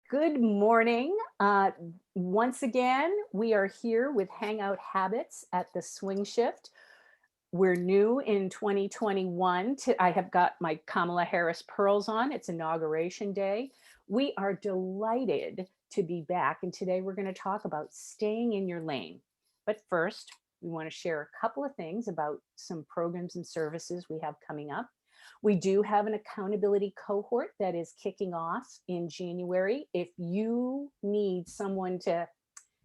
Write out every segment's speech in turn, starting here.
Good morning. Once again, we are here with Hangout Habits at the Swing Shift. We're new in 2021. I have got my Kamala Harris pearls on. It's inauguration day. We are delighted to be back. And today we're going to talk about staying in your lane. But first, we want to share a couple of things about some programs and services we have coming up. We do have an accountability cohort that is kicking off in January. If you need someone to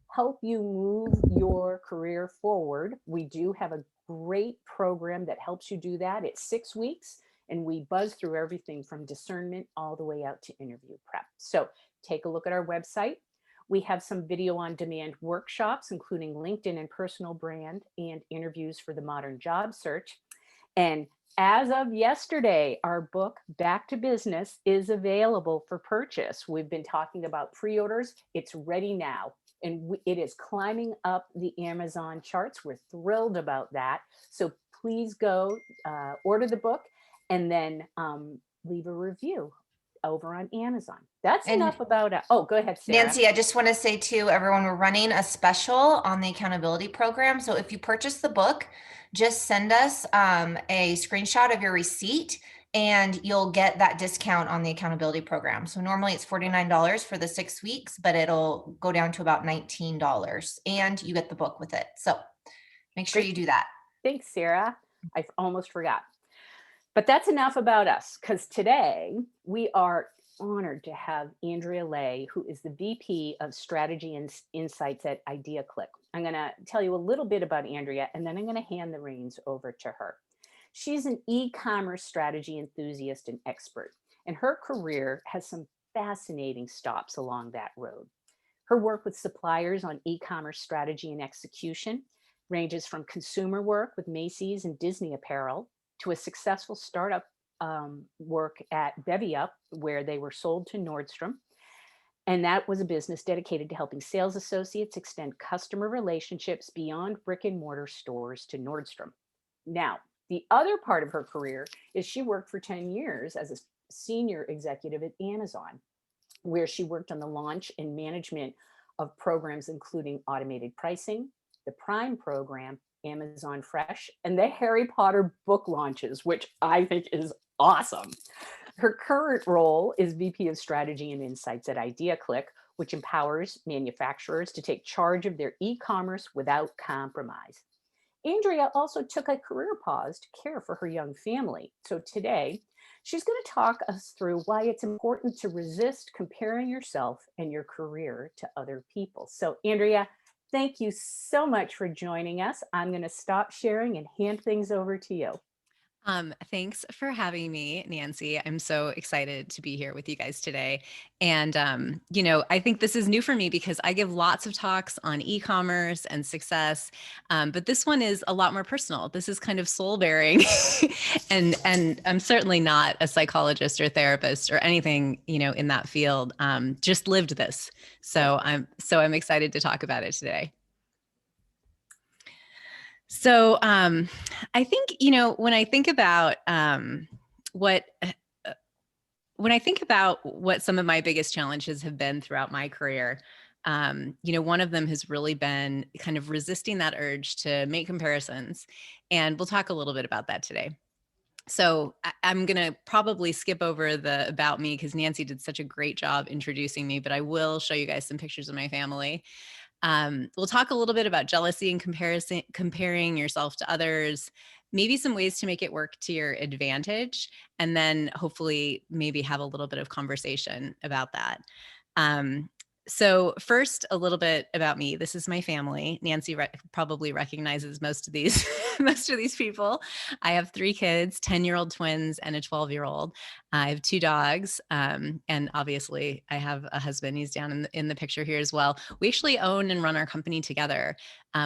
help you move your career forward, we do have a great program that helps you do that. It's 6 weeks, and we buzz through everything from discernment all the way out to interview prep. So take a look at our website. We have some video on demand workshops, including LinkedIn and personal brand and interviews for the modern job search. And as of yesterday, our book, Back to Business, is available for purchase. We've been talking about pre orders, it's ready now. And it is climbing up the Amazon charts. We're thrilled about that. So please go order the book and then leave a review over on Amazon. That's And enough about it. Oh, go ahead, Sarah. Nancy, I just want to say to everyone, we're running a special on the accountability program. So if you purchase the book, just send us a screenshot of your receipt and you'll get that discount on the accountability program. So normally it's $49 for the 6 weeks, but it'll go down to about $19 and you get the book with it. So make sure Great. you do that. Thanks, Sarah. I almost forgot. But that's enough about us, because today we are honored to have Andrea Lay, who is the VP of Strategy and Insights at IdeaClick. I'm going to tell you a little bit about Andrea, and then I'm going to hand the reins over to her. She's an e-commerce strategy enthusiast and expert, and her career has some fascinating stops along that road. Her work with suppliers on e-commerce strategy and execution ranges from consumer work with Macy's and Disney Apparel to a successful startup work at Bevy Up, where they were sold to Nordstrom. And that was a business dedicated to helping sales associates extend customer relationships beyond brick and mortar stores to Nordstrom. Now, the other part of her career is she worked for 10 years as a senior executive at Amazon, where she worked on the launch and management of programs including automated pricing, the Prime program, Amazon Fresh, and the Harry Potter book launches, which I think is awesome. Her current role is VP of Strategy and Insights at IdeaClick, which empowers manufacturers to take charge of their e-commerce without compromise. Andrea also took a career pause to care for her young family. So today, she's going to talk us through why it's important to resist comparing yourself and your career to other people. So, Andrea, thank you so much for joining us. I'm going to stop sharing and hand things over to you. Thanks for having me, Nancy. I'm so excited to be here with you guys today. And, I think this is new for me because I give lots of talks on e-commerce and success. But this one is a lot more personal. This is kind of soul bearing. and I'm certainly not a psychologist or therapist or anything, in that field. Just lived this. So I'm excited to talk about it today. So I think, when I think about what some of my biggest challenges have been throughout my career, one of them has really been kind of resisting that urge to make comparisons. And we'll talk a little bit about that today. So I'm going to probably skip over the about me because Nancy did such a great job introducing me, but I will show you guys some pictures of my family. We'll talk a little bit about jealousy and comparing yourself to others, maybe some ways to make it work to your advantage, and then hopefully maybe have a little bit of conversation about that. So first, a little bit about me. This is my family. Nancy probably recognizes most of these people. I have 3 kids, 10-year-old twins and a 12-year-old. I have 2 dogs. And obviously I have a husband. He's down in the picture here as well. We actually own and run our company together,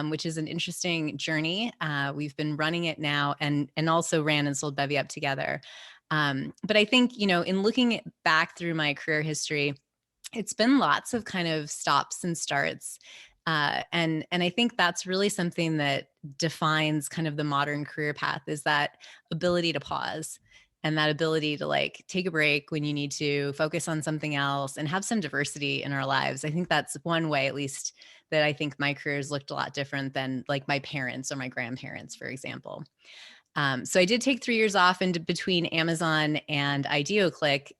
which is an interesting journey. We've been running it now and also ran and sold Bevy Up together. But I think, in looking back through my career history, it's been lots of kind of stops and starts. And I think that's really something that defines kind of the modern career path, is that ability to pause and that ability to like take a break when you need to, focus on something else, and have some diversity in our lives. I think that's one way, at least, that I think my careers looked a lot different than like my parents or my grandparents, for example. So I did take 3 years off in between Amazon and IdeoClick,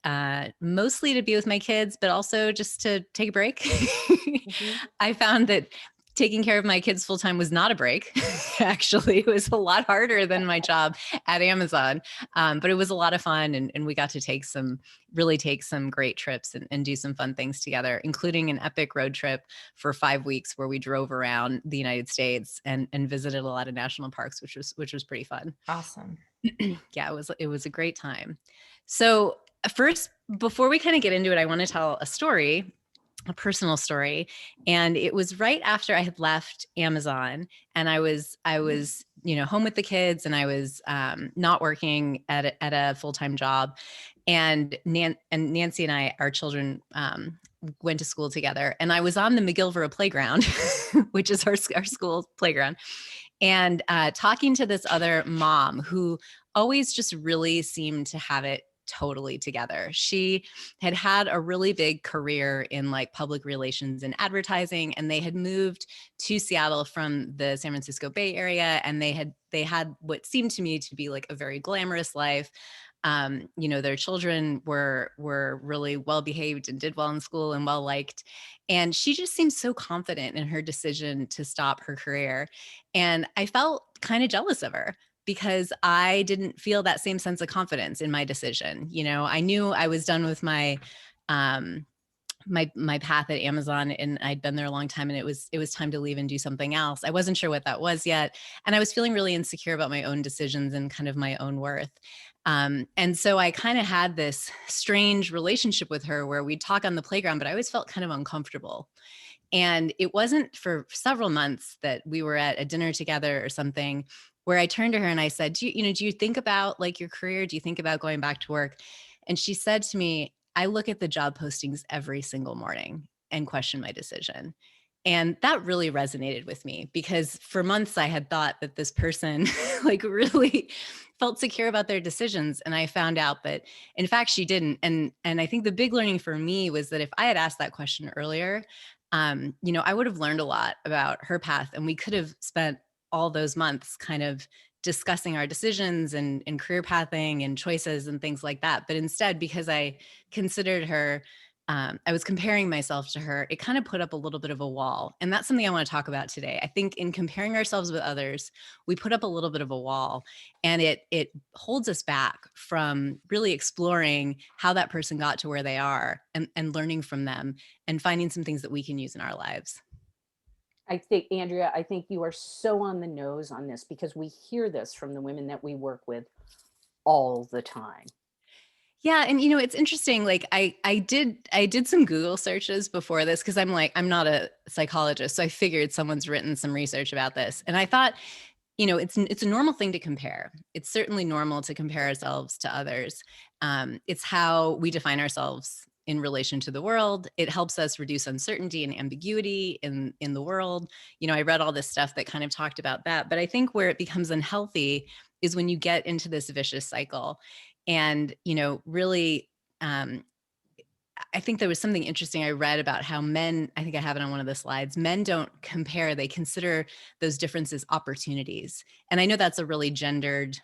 mostly to be with my kids, but also just to take a break. Mhm. I found that taking care of my kids full time was not a break. Actually, it was a lot harder than my job at Amazon, but it was a lot of fun, and we got to really take some great trips and do some fun things together, including an epic road trip for 5 weeks where we drove around the United States and visited a lot of national parks, which was pretty fun. Awesome. Yeah, it was a great time. So first, before we kind of get into it, I want to tell a personal story. And it was right after I had left Amazon, and I was home with the kids, and I was not working at a full-time job. And Nancy and I, our children, went to school together, and I was on the McGillvera playground, which is our school playground, and talking to this other mom who always just really seemed to have it totally together. She had had a really big career in like public relations and advertising, and they had moved to Seattle from the San Francisco Bay Area, and they had what seemed to me to be like a very glamorous life. Their children were really well behaved and did well in school and well liked, and she just seemed so confident in her decision to stop her career. And I felt kind of jealous of her because I didn't feel that same sense of confidence in my decision. I knew I was done with um, my path at Amazon, and I'd been there a long time, and it was time to leave and do something else. I wasn't sure what that was yet, and I was feeling really insecure about my own decisions and kind of my own worth. And so I kind of had this strange relationship with her where we'd talk on the playground, but I always felt kind of uncomfortable. And it wasn't for several months that we were at a dinner together or something where I turned to her and I said, do you think about like your career? Do you think about going back to work? And she said to me, I look at the job postings every single morning and question my decision. And that really resonated with me because for months I had thought that this person like really felt secure about their decisions. And I found out that in fact she didn't. And I think the big learning for me was that if I had asked that question earlier, I would have learned a lot about her path, and we could have spent all those months kind of discussing our decisions and career pathing and choices and things like that. But instead, because I considered her, I was comparing myself to her, it kind of put up a little bit of a wall. And that's something I want to talk about today. I think in comparing ourselves with others, we put up a little bit of a wall, and it holds us back from really exploring how that person got to where they are, and learning from them and finding some things that we can use in our lives. I think, Andrea, I think you are so on the nose on this because we hear this from the women that we work with all the time. Yeah, and it's interesting. Like I did some Google searches before this because I'm not a psychologist, so I figured someone's written some research about this, and I thought, it's a normal thing to compare. It's certainly normal to compare ourselves to others. It's how we define ourselves in relation to the world. It helps us reduce uncertainty and ambiguity in the world. I read all this stuff that kind of talked about that, but I think where it becomes unhealthy is when you get into this vicious cycle. And really, um, I think there was something interesting I read about how men, I think I have it on one of the slides, men don't compare, they consider those differences opportunities. And I know that's a really gendered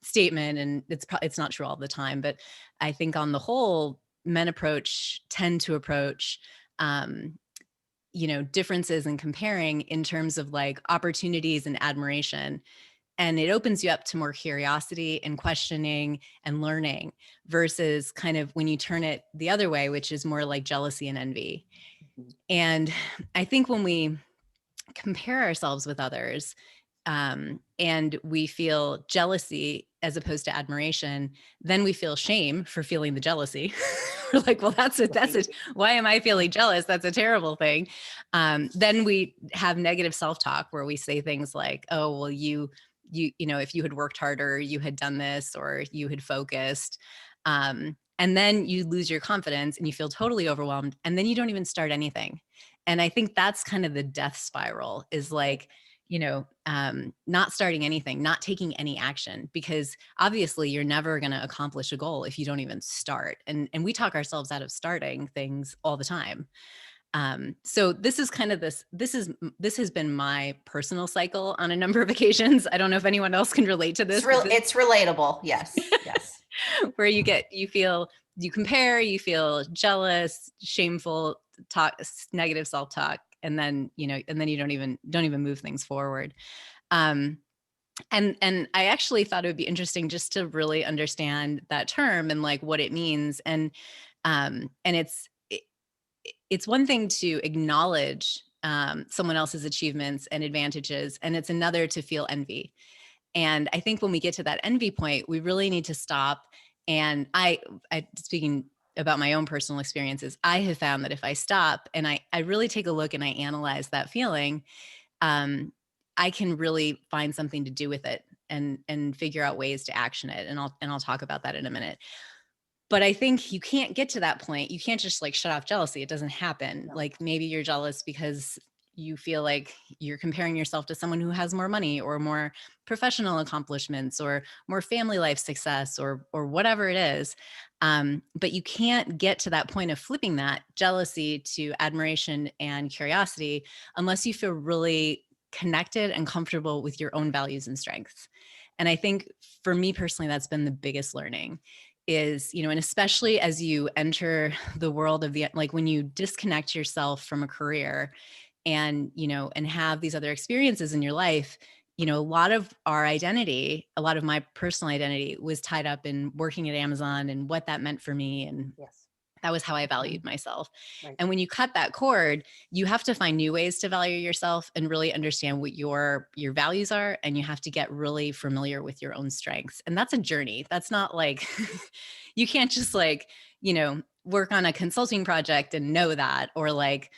statement, and it's not true all the time, but I think on the whole, men tend to approach differences and comparing in terms of like opportunities and admiration, and it opens you up to more curiosity and questioning and learning versus kind of when you turn it the other way, which is more like jealousy and envy. Mhm. And I think when we compare ourselves with others, and we feel jealousy as opposed to admiration, then we feel shame for feeling the jealousy. We're like, well, that's it. That's Right. it. Why am I feeling jealous? That's a terrible thing. Then we have negative self-talk where we say things like, oh, well, if you had worked harder, you had done this, or you had focused. And then you lose your confidence and you feel totally overwhelmed. And then you don't even start anything. And I think that's kind of the death spiral, is like, not starting anything, not taking any action, because obviously you're never going to accomplish a goal if you don't even start. And we talk ourselves out of starting things all the time. So this is kind of this has been my personal cycle on a number of occasions. I don't know if anyone else can relate to this. It's relatable. Yes. Yes. Where you compare, you feel jealous, shameful, negative self-talk, and then you don't even move things forward. And I actually thought it would be interesting just to really understand that term and like what it means. And it's one thing to acknowledge someone else's achievements and advantages, and it's another to feel envy. And I think when we get to that envy point, we really need to stop. And I speaking about my own personal experiences, I have found that if I stop and I really take a look and I analyze that feeling, I can really find something to do with it and figure out ways to action it. And I'll talk about that in a minute. But I think you can't get to that point. You can't just like shut off jealousy. It doesn't happen. No. Like maybe you're jealous because you feel like you're comparing yourself to someone who has more money or more professional accomplishments or more family life success or whatever it is. But you can't get to that point of flipping that jealousy to admiration and curiosity unless you feel really connected and comfortable with your own values and strengths. And I think for me personally, that's been the biggest learning is, and especially as you enter the world of like when you disconnect yourself from a career and, and have these other experiences in your life, a lot of a lot of my personal identity was tied up in working at Amazon and what that meant for me. And Yes. that was how I valued myself. Right. And when you cut that cord, you have to find new ways to value yourself and really understand what your values are. And you have to get really familiar with your own strengths. And that's a journey. That's not like, you can't just like, work on a consulting project and know that, or like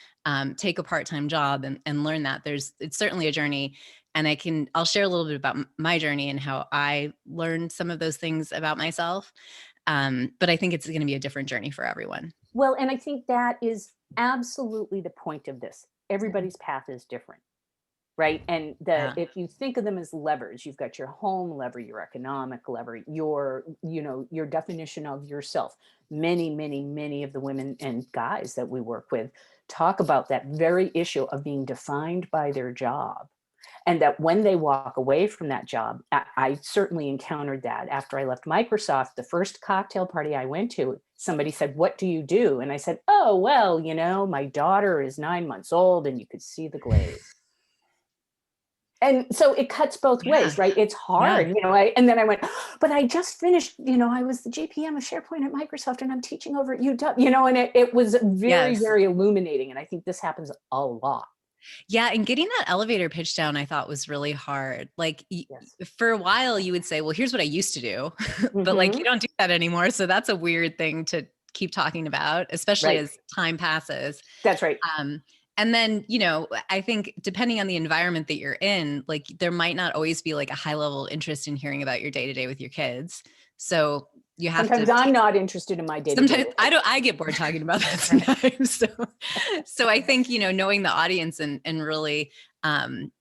take a part-time job and learn that. It's certainly a journey. And I'll share a little bit about my journey and how I learned some of those things about myself. But I think it's going to be a different journey for everyone. Well, and I think that is absolutely the point of this. Everybody's path is different, right? And if you think of them as levers, you've got your home lever, your economic lever, your definition of yourself. Many of the women and guys that we work with talk about that very issue of being defined by their job. And that when they walk away from that job, I certainly encountered that after I left Microsoft. The first cocktail party I went to, somebody said, "What do you do?" And I said, "Oh, well, my daughter is 9 months old," and you could see the glaze. And so it cuts both ways, right? It's hard, and then I went, but I just finished, I was the GPM of SharePoint at Microsoft and I'm teaching over at UW, and it was very, very illuminating. And I think this happens a lot. Yeah. And getting that elevator pitch down, I thought was really hard. Like for a while you would say, well, here's what I used to do, but like, you don't do that anymore. So that's a weird thing to keep talking about, especially as time passes. That's right. And then, I think depending on the environment that you're in, like there might not always be like a high level interest in hearing about your day-to-day with your kids. So you have sometimes I'm not interested in my day-to-day. Sometimes I get bored talking about that sometimes. So I think, knowing the audience and really, again,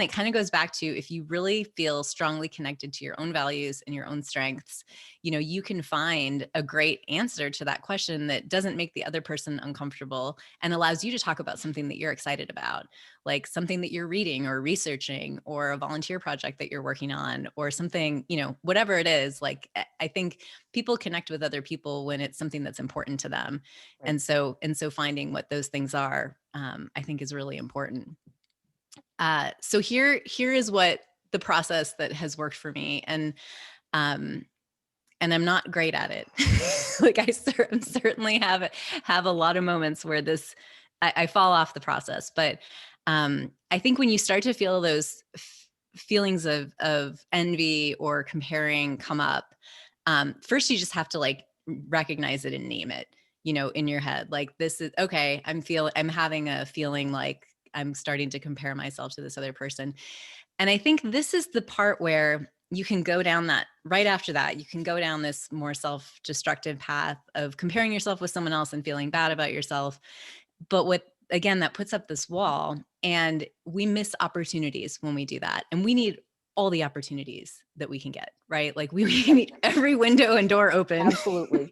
it kind of goes back to if you really feel strongly connected to your own values and your own strengths, you can find a great answer to that question that doesn't make the other person uncomfortable and allows you to talk about something that you're excited about, like something that you're reading or researching or a volunteer project that you're working on or something, whatever it is. Like, I think people connect with other people when it's something that's important to them. Right. And so finding what those things are, I think is really important. So here is what the process that has worked for me. And I'm not great at it. Like I certainly have a lot of moments where I fall off the process, but I think when you start to feel those feelings of envy or comparing come up, first you just have to like recognize it and name it, in your head. Like, this is okay. I'm having a feeling like I'm starting to compare myself to this other person. And I think this is the part where you can go down that right after that, you can go down this more self-destructive path of comparing yourself with someone else and feeling bad about yourself. But again, that puts up this wall And we miss opportunities when we do that. And we need all the opportunities that we can get, right? Like we need every window and door open Absolutely.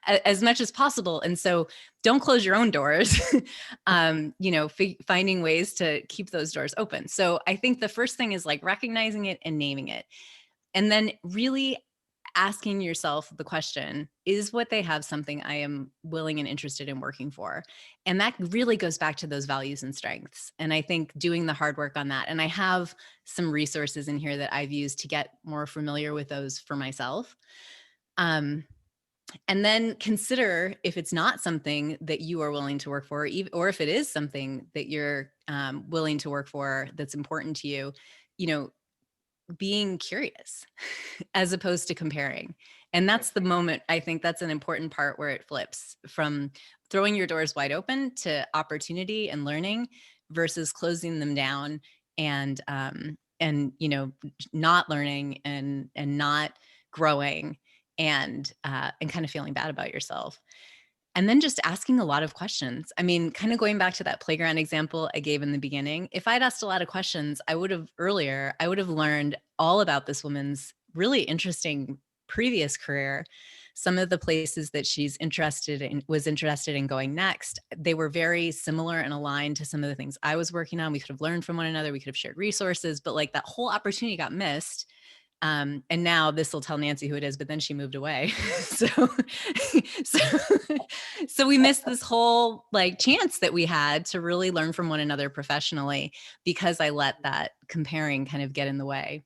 as much as possible. And so don't close your own doors, finding ways to keep those doors open. So I think the first thing is like recognizing it and naming it. And then really asking yourself the question, is what they have something I am willing and interested in working for? And that really goes back to those values and strengths. And I think doing the hard work on that, and I have some resources in here that I've used to get more familiar with those for myself. And then consider if it's not something that you are willing to work for, or if it is something that you're willing to work for that's important to you, being curious as opposed to comparing. And that's the moment, I think that's an important part where it flips from throwing your doors wide open to opportunity and learning versus closing them down and not learning and not growing and kind of feeling bad about yourself. And then just asking a lot of questions. I mean, kind of going back to that playground example I gave in the beginning, if I'd asked a lot of questions, I would have learned all about this woman's really interesting previous career. Some of the places that was interested in going next, they were very similar and aligned to some of the things I was working on. We could have learned from one another. We could have shared resources, but like that whole opportunity got missed. And now this will tell Nancy who it is, but then she moved away. so, so, so we missed this whole like chance that we had to really learn from one another professionally because I let that comparing kind of get in the way.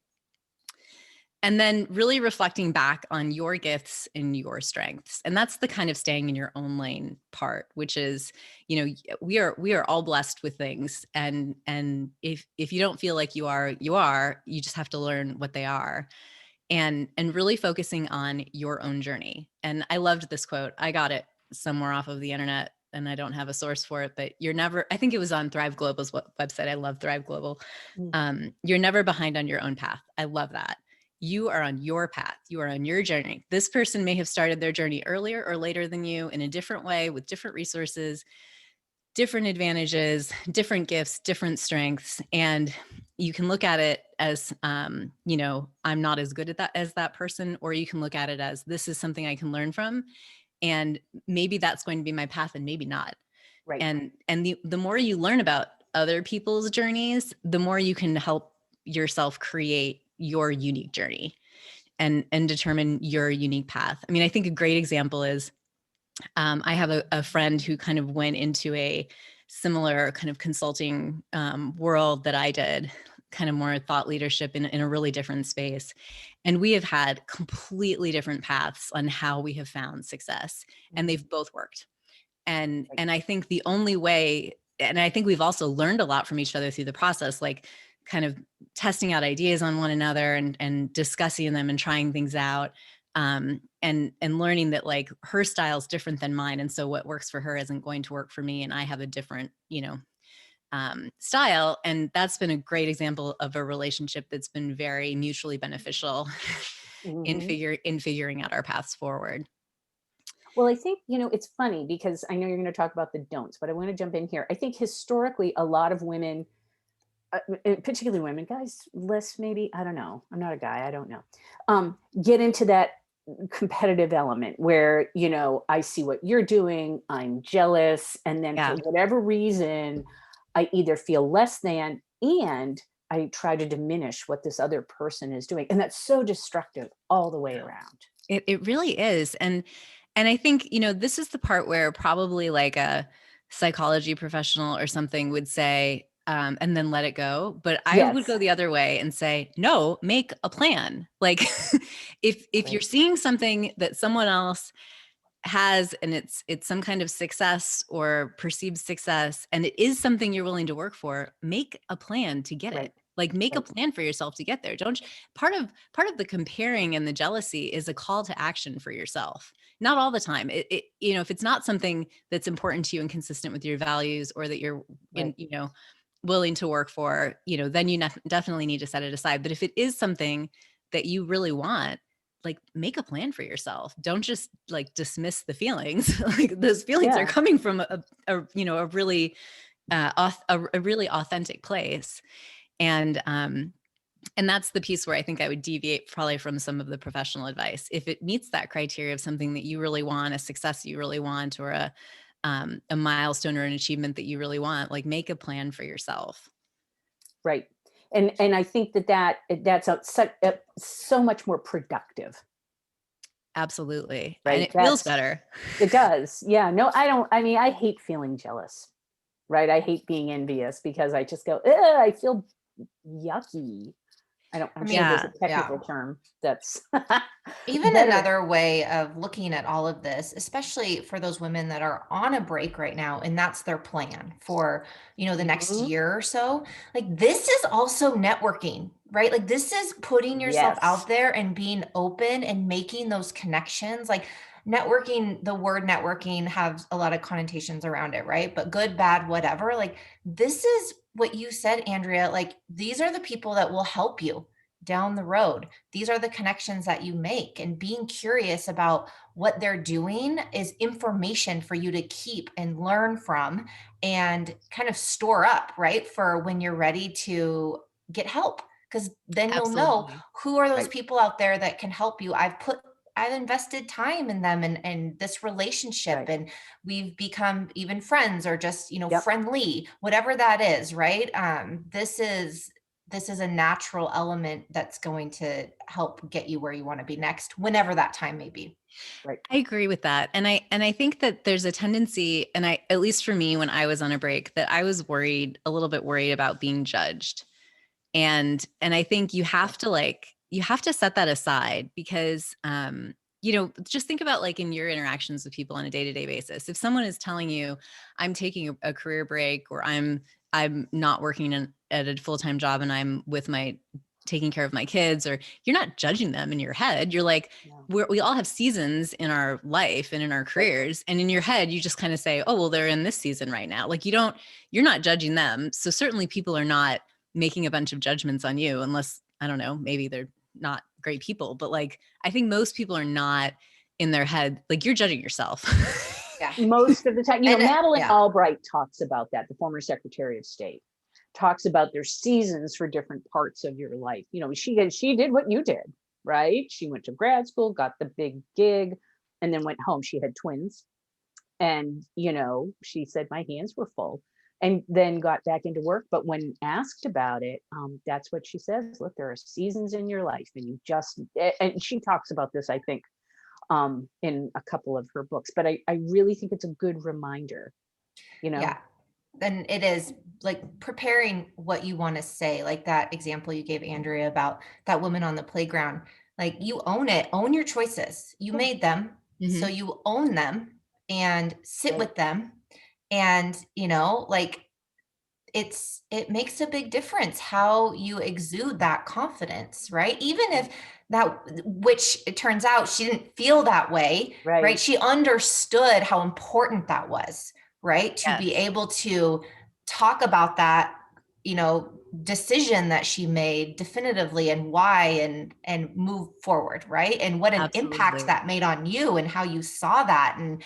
And then really reflecting back on your gifts and your strengths. And that's the kind of staying in your own lane part, which is, we are all blessed with things. And if you don't feel like you are, you just have to learn what they are. And really focusing on your own journey. And I loved this quote. I got it somewhere off of the internet and I don't have a source for it, but I think it was on Thrive Global's website. I love Thrive Global. You're never behind on your own path. I love that. You are on your path. You are on your journey. This person may have started their journey earlier or later than you in a different way with different resources, different advantages, different gifts, different strengths. And you can look at it as, I'm not as good at that as that person, or you can look at it as this is something I can learn from. And maybe that's going to be my path and maybe not. Right. And the more you learn about other people's journeys, the more you can help yourself create your unique journey and determine your unique path. I mean, I think a great example is I have a friend who kind of went into a similar kind of consulting world that I did, kind of more thought leadership in a really different space. And we have had completely different paths on how we have found success, and they've both worked. And I think the only way, and I think we've also learned a lot from each other through the process, like kind of testing out ideas on one another and discussing them and trying things out. And learning that like her style is different than mine. And so what works for her isn't going to work for me. And I have a different, style. And that's been a great example of a relationship that's been very mutually beneficial in figuring out our paths forward. Well, I think, it's funny because I know you're going to talk about the don'ts, but I want to jump in here. I think historically, a lot of women, particularly women, guys, less maybe, I don't know. I'm not a guy. I don't know. Get into that competitive element where, I see what you're doing, I'm jealous. And then for whatever reason, I either feel less than, and I try to diminish what this other person is doing. And that's so destructive all the way around. It really is. And I think, this is the part where probably like a psychology professional or something would say, and then let it go. But I would go the other way and say, no, make a plan. Like if you're seeing something that someone else has and it's some kind of success or perceived success, and it is something you're willing to work for, make a plan to get it. Like make a plan for yourself to get there. Part of the comparing and the jealousy is a call to action for yourself. Not all the time. If it's not something that's important to you and consistent with your values, or that you're willing to work for, then you definitely need to set it aside. But if it is something that you really want, like make a plan for yourself. Don't just like dismiss the feelings. Like those feelings are coming from a really a really authentic place. And that's the piece where I think I would deviate probably from some of the professional advice. If it meets that criteria of something that you really want, a success you really want, or a milestone or an achievement that you really want, like make a plan for yourself. Right. And I think that's so much more productive, Absolutely. And right? it feels better. It does. Yeah. No, I don't. I mean, I hate feeling jealous, right? I hate being envious because I just go, "Ugh, I feel yucky." I I'm sure mean, there's Yeah. a yeah. technical term that's Even better. another way of looking at all of this, especially for those women that are on a break right now, and that's their plan for, the next Mhm. year or so. Like this is also networking, right? Like this is putting yourself Yes. out there and being open and making those connections. Like networking, the word networking has a lot of connotations around it, right? But good, bad, whatever. Like this is what you said, Andrea. Like these are the people that will help you down the road. These are the connections that you make, and being curious about what they're doing is information for you to keep and learn from and kind of store up, right? For when you're ready to get help. Because then you'll know Absolutely. who are those Right. people out there that can help you. I've invested time in them and this relationship, Right. and we've become even friends or just, Yep. friendly, whatever that is, right? This is a natural element that's going to help get you where you want to be next, whenever that time may be. Right. I agree with that. And I think that there's a tendency, and at least for me when I was on a break, that I was a little bit worried about being judged. And I think you have to set that aside because just think about like in your interactions with people on a day-to-day basis. If someone is telling you I'm taking a career break, or I'm not working at a full-time job and I'm with my taking care of my kids, or you're not judging them in your head. You're like, No. we all have seasons in our life and in our Right. careers. And in your head, you just kind of say, oh, well, they're in this season right now. Like you're not judging them. So certainly people are not making a bunch of judgments on you unless, I don't know, maybe they're not great people. But like, I think most people are not in their head, like you're judging yourself. Yeah. Most of the time, And Madeleine yeah. Albright talks about that, the former Secretary of State talks about their seasons for different parts of your life. She did what you did, right? She went to grad school, got the big gig, and then went home. She had twins. And, she said, my hands were full, and then got back into work. But when asked about it, that's what she says. Look, there are seasons in your life, and and she talks about this, I think, in a couple of her books. But I really think it's a good reminder, you know, Yeah. And it is like preparing what you want to say, like that example you gave, Andrea, about that woman on the playground. Like you own it, own your choices. You yeah, made them. So Mhm. you own them and sit right. with them. And, like it makes a big difference how you exude that confidence, right? Even if that, which it turns out she didn't feel that way, right? Right. She understood how important that was, right? To be Yes, able to talk about that, decision that she made definitively, and why, and move forward, right? And what an impact absolutely. that made on you and how you saw that. And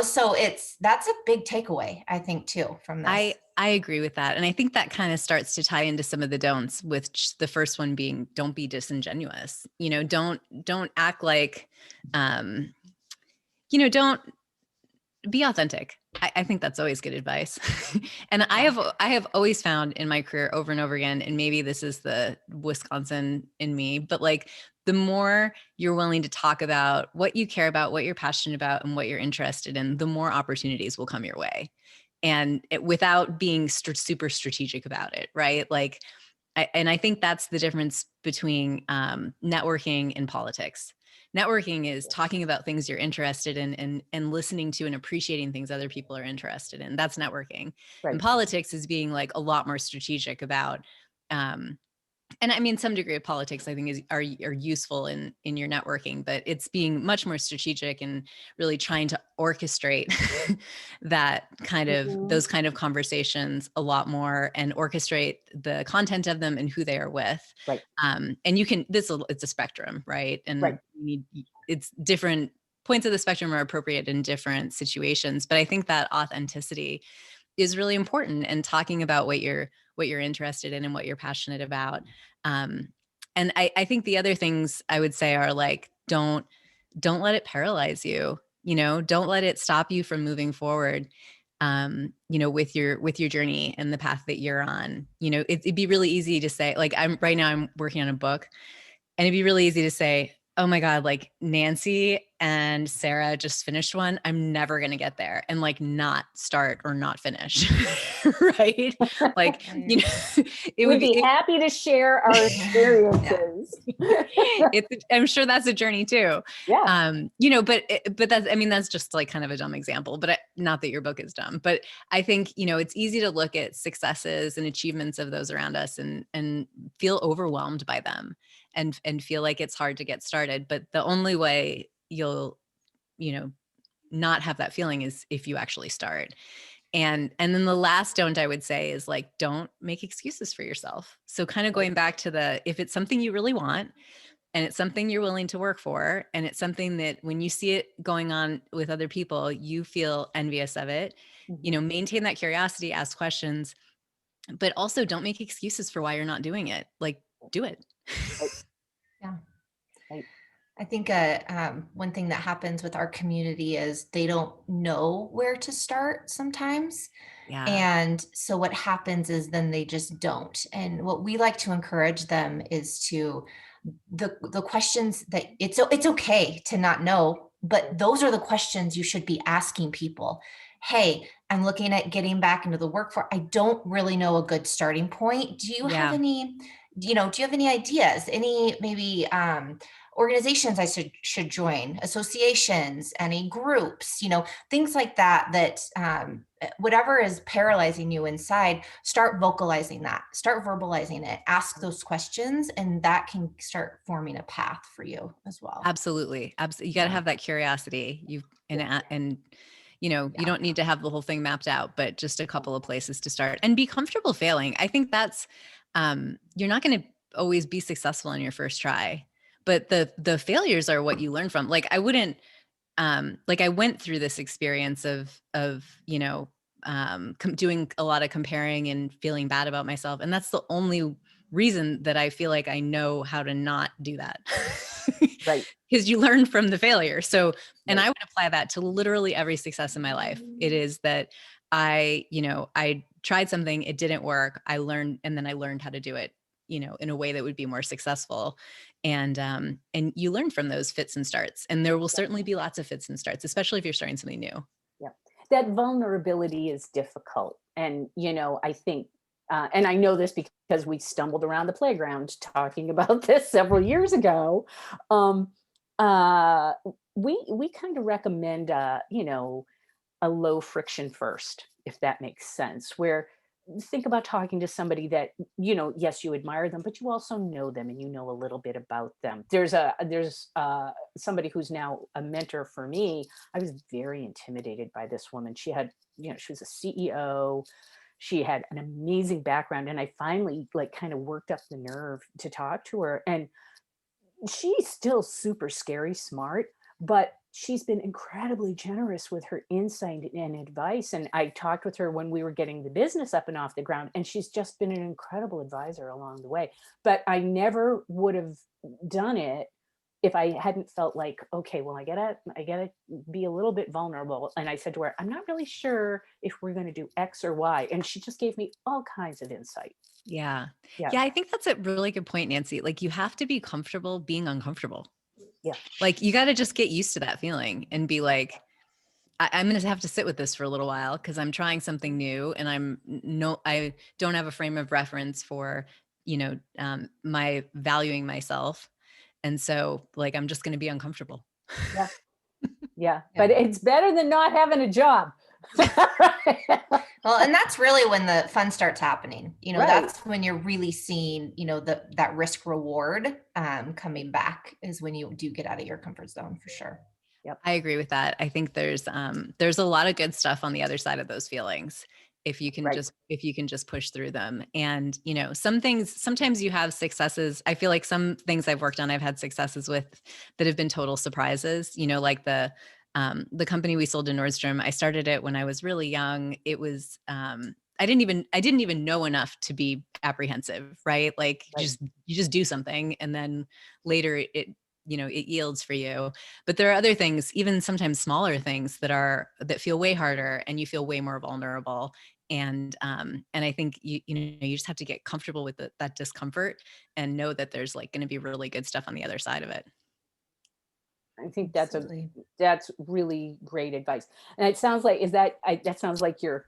so that's a big takeaway, I think, too, from I this. I agree with that. And I think that kind of starts to tie into some of the don'ts, with the first one being don't be disingenuous. Don't act like um don't be authentic. I think that's always good advice. And Yeah. I have always found in my career over and over again, and maybe this is the Wisconsin in me, but like the more you're willing to talk about what you care about, what you're passionate about, and what you're interested in, the more opportunities will come your way. And without being super strategic about it, right? Like, and I think that's the difference between networking and politics. Networking is talking about things you're interested in, and listening to and appreciating things other people are interested in. That's networking. And Right. politics is being like a lot more strategic about um, and I mean, some degree of politics, I think, are useful in your networking, but it's being much more strategic and really trying to orchestrate Mhm. those kind of conversations a lot more, and orchestrate the content of them and who they are with. Right. And it's a spectrum, right? Right. And it's different points of the spectrum are appropriate in different situations, but I think that authenticity is really important, and talking about what you're interested in and what you're passionate about. And I think the other things I would say are like, don't let it paralyze you. Don't let it stop you from moving forward. With your journey and the path that you're on. It'd be really easy to say, like, I'm working on a book, and it'd be really easy to say, oh my God, like Nancy and Sarah just finished one. I'm never going to get there, and like not start or not finish. Right. Like, it would We'd be be, happy to share our experiences. I'm sure that's a journey too. Yeah. But that's just like kind of a dumb example, but not that your book is dumb, but I think, it's easy to look at successes and achievements of those around us and feel overwhelmed by them and feel like it's hard to get started. But the only way you'll, not have that feeling is if you actually start. And then the last don't I would say is like, don't make excuses for yourself. So kind of going back to if it's something you really want, and it's something you're willing to work for, and it's something that when you see it going on with other people, you feel envious of it, maintain that curiosity, ask questions, but also don't make excuses for why you're not doing it. Like, do it. Yeah. Right. I think one thing that happens with our community is they don't know where to start sometimes. Yeah. And so what happens is then they just don't. And what we like to encourage them is to the questions that it's okay to not know, but those are the questions you should be asking people. Hey, I'm looking at getting back into the workforce. I don't really know a good starting point. Do you have any, do you have any ideas? Any maybe organizations I should join, associations, any groups, things like that, whatever is paralyzing you inside, start vocalizing that, start verbalizing it, ask those questions, and that can start forming a path for you as well. Absolutely. You got to have that curiosity. You don't need to have the whole thing mapped out, but just a couple of places to start and be comfortable failing. I think that's, you're not going to always be successful in your first try, but the failures are what you learn from. Like I wouldn't, I went through this experience of, doing a lot of comparing and feeling bad about myself. And that's the only reason that I feel like I know how to not do that. Right. Because you learn from the failure. So, and I would apply that to literally every success in my life. It is that I tried something, it didn't work. I learned, and then I learned how to do it, in a way that would be more successful. And you learn from those fits and starts, and there will certainly be lots of fits and starts, especially if you're starting something new. Yeah. That vulnerability is difficult. And, I think, and I know this because we stumbled around the playground talking about this several years ago. We kind of recommend, a low friction first, if that makes sense, where think about talking to somebody that, yes, you admire them, but you also know them and you know a little bit about them. There's somebody who's now a mentor for me. I was very intimidated by this woman. She had, she was a CEO. She had an amazing background. And I finally like kind of worked up the nerve to talk to her. And she's still super scary smart, but she's been incredibly generous with her insight and advice. And I talked with her when we were getting the business up and off the ground, and she's just been an incredible advisor along the way. But I never would have done it if I hadn't felt like, okay, well, I gotta be a little bit vulnerable. And I said to her, I'm not really sure if we're going to do X or Y. And she just gave me all kinds of insight. Yeah. Yeah. Yeah. I think that's a really good point, Nancy. Like you have to be comfortable being uncomfortable. Yeah. Like you got to just get used to that feeling and be like, I'm going to have to sit with this for a little while because I'm trying something new and I don't have a frame of reference for, my valuing myself. And so like, I'm just going to be uncomfortable. Yeah. Yeah. But it's better than not having a job. Well, and that's really when the fun starts happening. Right. That's when you're really seeing, that risk reward coming back is when you do get out of your comfort zone for sure. Yep. I agree with that. I think there's a lot of good stuff on the other side of those feelings if you can just push through them. And, sometimes you have successes. I feel like some things I've worked on, I've had successes with that have been total surprises, like the The company we sold to Nordstrom, I started it when I was really young. It was, I didn't even know enough to be apprehensive, right? Like Right. you just do something and then later it, it yields for you. But there are other things, even sometimes smaller things that feel way harder and you feel way more vulnerable. And I think you just have to get comfortable with that discomfort and know that there's like going to be really good stuff on the other side of it. I think Absolutely. that's really great advice. And it sounds like that sounds like your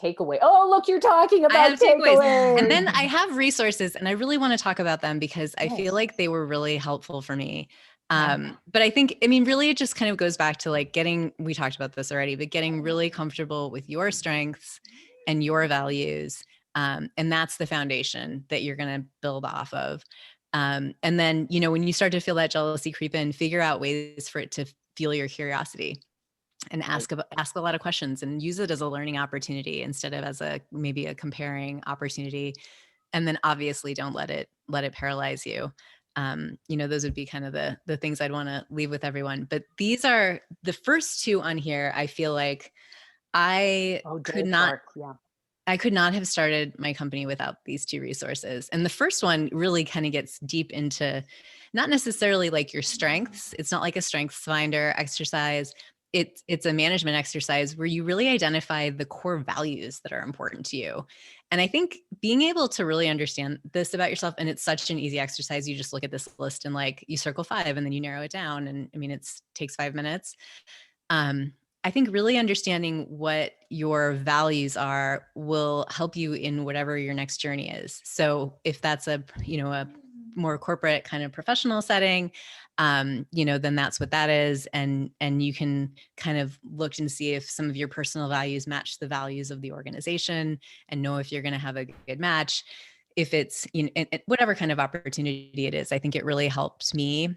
takeaway. Oh, look, you're talking I about have takeaways. And takeaways. then I have resources and I really want to talk about them because I feel Yes. like they were really helpful for me. Yeah. But I mean, really it just kind of goes back to like we talked about this already, but getting really comfortable with your strengths and your values. And that's the foundation that you're going to build off of. And then, when you start to feel that jealousy creep in, figure out ways for it to fuel your curiosity and Right. ask a lot of questions and use it as a learning opportunity instead of as maybe a comparing opportunity. And then obviously don't let it paralyze you. Those would be kind of the things I'd want to leave with everyone. But these are the first two on here. I feel like I Oh, could Joel not Clark. Yeah. I could not have started my company without these two resources. And the first one really kind of gets deep into not necessarily like your strengths. It's not like a strengths finder exercise. It's a management exercise where you really identify the core values that are important to you. And I think being able to really understand this about yourself, and it's such an easy exercise. You just look at this list and like you circle 5 and then you narrow it down. And I mean, takes 5 minutes. I think really understanding what your values are will help you in whatever your next journey is. So if that's a more corporate kind of professional setting, then that's what that is. And you can kind of look and see if some of your personal values match the values of the organization and know if you're going to have a good match. If it's, whatever kind of opportunity it is, I think it really helps me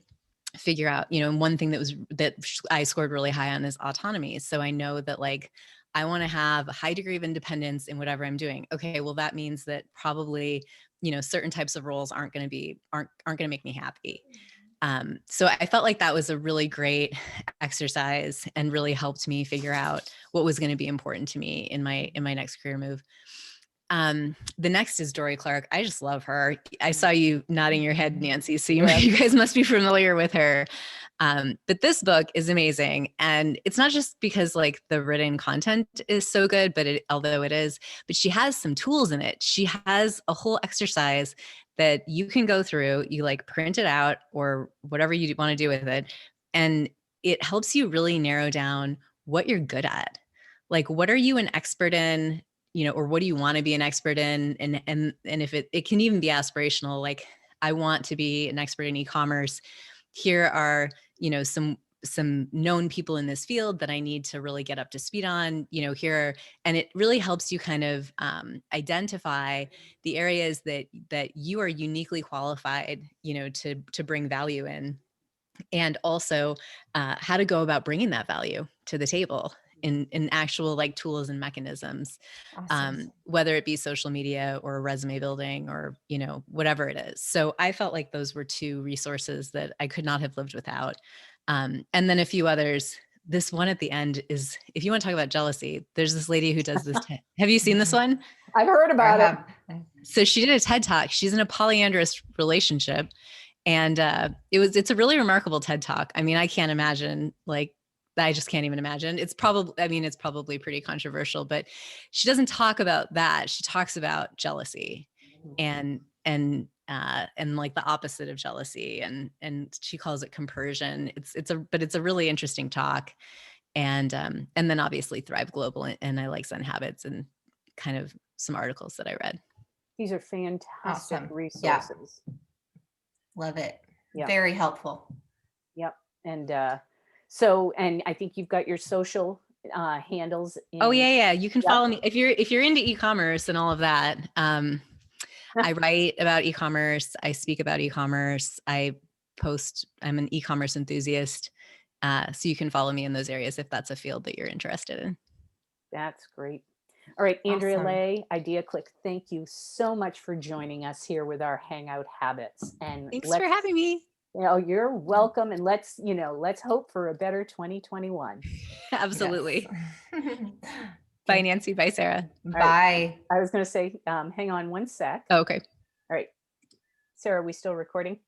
figure out, one thing that I scored really high on is autonomy. So I know that like, I want to have a high degree of independence in whatever I'm doing. Okay. Well, that means that probably, certain types of roles aren't going to make me happy. So I felt like that was a really great exercise and really helped me figure out what was going to be important to me in my next career move. The next is Dory Clark. I just love her. I saw you nodding your head, Nancy. So Yes. you guys must be familiar with her. But this book is amazing. And it's not just because like the written content is so good, although it is, but she has some tools in it. She has a whole exercise that you can go through. You like print it out or whatever you want to do with it. And it helps you really narrow down what you're good at. Like, what are you an expert in? Or what do you want to be an expert in? And if it can even be aspirational, like I want to be an expert in e-commerce. Here are, some known people in this field that I need to really get up to speed on, and it really helps you kind of identify the areas that you are uniquely qualified, to bring value in, and also how to go about bringing that value to the table in actual like tools and mechanisms, Awesome. whether it be social media or resume building or, whatever it is. So I felt like those were two resources that I could not have lived without. And then a few others. This one at the end is, if you want to talk about jealousy, there's this lady who does this. Have you seen this one? I've heard I about it. have. So she did a TED Talk. She's in a polyandrous relationship. And it's a really remarkable TED Talk. I mean, I can't imagine, like, I just can't even imagine. It's probably pretty controversial, but she doesn't talk about that. She talks about jealousy and like the opposite of jealousy. And she calls it compersion. It's a really interesting talk. And then obviously Thrive Global and I Like Zen Habits and kind of some articles that I read. These are fantastic Awesome. Yeah. resources. Love it. Yeah. Very helpful. Yep. And and I think you've got your social handles. Oh yeah. You can Yep. follow me if you're into e-commerce and all of that. I write about e-commerce. I speak about e-commerce. I'm an e-commerce enthusiast. So you can follow me in those areas if that's a field that you're interested in. That's great. All right, Andrea Awesome. Lay, Idea Click, thank you so much for joining us here with our Hangout Habits. And Thanks for having me. You're welcome. And let's hope for a better 2021. Absolutely. Yes. Bye, Nancy. Bye, Sarah. Bye. I was going to say, hang on one sec. Oh, okay. All right. Sarah, are we still recording?